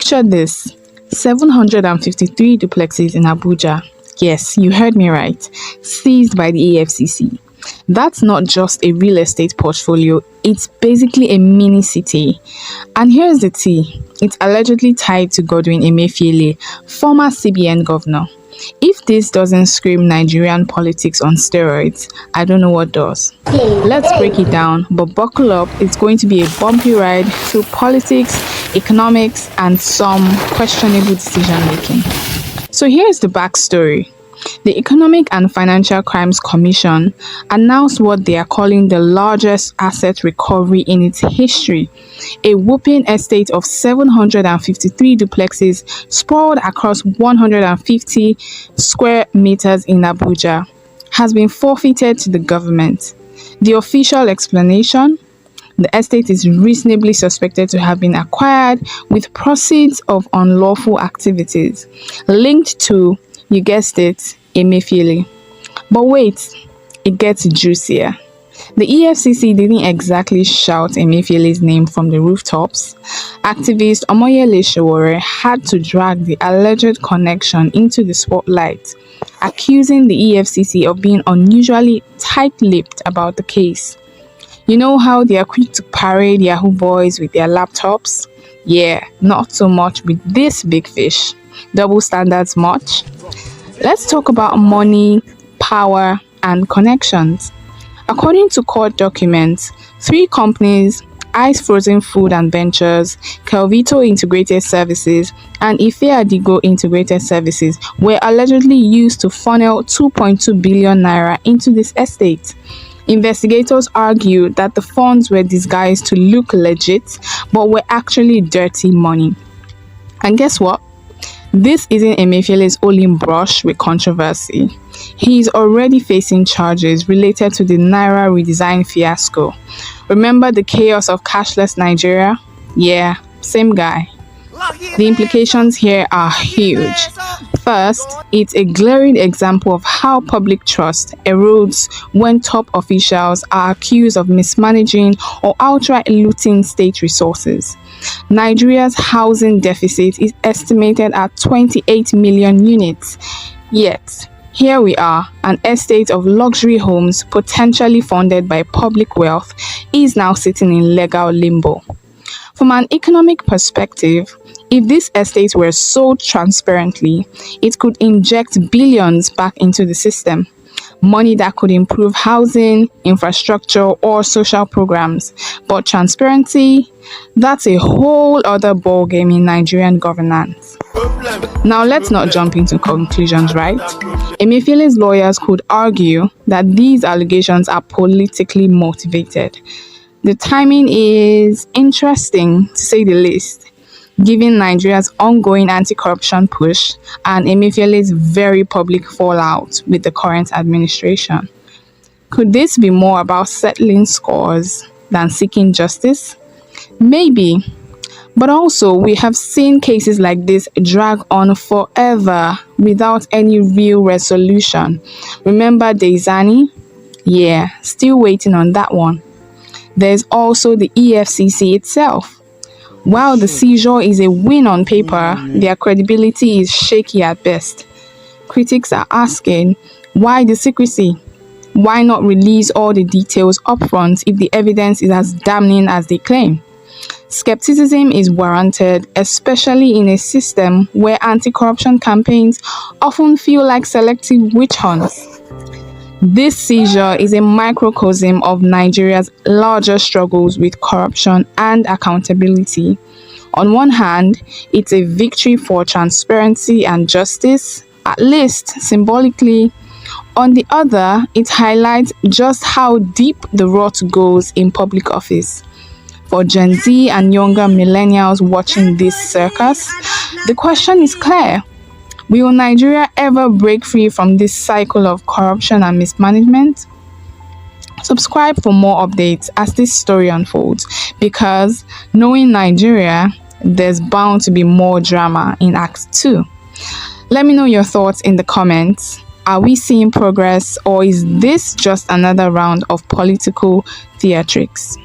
Picture this: 753 duplexes in Abuja. Yes, you heard me right. Seized by the EFCC. That's not just a real estate portfolio, it's basically a mini city. And here's the tea: it's allegedly tied to Godwin Emefiele, former CBN governor. If this doesn't scream Nigerian politics on steroids, I don't know what does. Let's break it down, but buckle up, it's going to be a bumpy ride through politics, economics, and some questionable decision making. So here's the backstory. The Economic and Financial Crimes Commission announced what they are calling the largest asset recovery in its history. A whopping estate of 753 duplexes sprawled across 150 square meters in Abuja has been forfeited to the government. The official explanation: the estate is reasonably suspected to have been acquired with proceeds of unlawful activities linked to, you guessed it, Emefiele. But wait, it gets juicier. The EFCC didn't exactly shout Emefiele's name from the rooftops. Activist Omoyele Sowore had to drag the alleged connection into the spotlight, accusing the EFCC of being unusually tight-lipped about the case. You know how they are quick to parade Yahoo boys with their laptops? Yeah, not so much with this big fish. Double standards much? Let's talk about money, power, and connections. According to court documents, 3 companies, Ice Frozen Food and Ventures, Kelvito Integrated Services, and Ife Adigo Integrated Services, were allegedly used to funnel 2.2 billion naira into this estate. Investigators argue that the funds were disguised to look legit, but were actually dirty money. And guess what? This isn't Emefiele's only brush with controversy. He is already facing charges related to the Naira redesign fiasco. Remember the chaos of cashless Nigeria? Yeah, same guy. The implications here are huge. First, it's a glaring example of how public trust erodes when top officials are accused of mismanaging or outright looting state resources. Nigeria's housing deficit is estimated at 28 million units. Yet, here we are, an estate of luxury homes potentially funded by public wealth is now sitting in legal limbo. From an economic perspective, if this estate were sold transparently, it could inject billions back into the system. Money that could improve housing, infrastructure, or social programs. But transparency, that's a whole other ballgame in Nigerian governance. Now let's not jump into conclusions, right? Emefiele's lawyers could argue that these allegations are politically motivated. The timing is interesting, to say the least, given Nigeria's ongoing anti-corruption push and Emefiele's very public fallout with the current administration. Could this be more about settling scores than seeking justice? Maybe. But also, we have seen cases like this drag on forever without any real resolution. Remember Deizani? Yeah, still waiting on that one. There's also the EFCC itself. While the seizure is a win on paper, their credibility is shaky at best. Critics are asking, why the secrecy? Why not release all the details upfront if the evidence is as damning as they claim? Skepticism is warranted, especially in a system where anti-corruption campaigns often feel like selective witch hunts. This seizure is a microcosm of Nigeria's larger struggles with corruption and accountability. On one hand, it's a victory for transparency and justice, at least symbolically. On the other, it highlights just how deep the rot goes in public office. For Gen Z and younger millennials watching this circus, the question is clear. Will Nigeria ever break free from this cycle of corruption and mismanagement? Subscribe for more updates as this story unfolds, because knowing Nigeria, there's bound to be more drama in Act 2. Let me know your thoughts in the comments. Are we seeing progress, or is this just another round of political theatrics?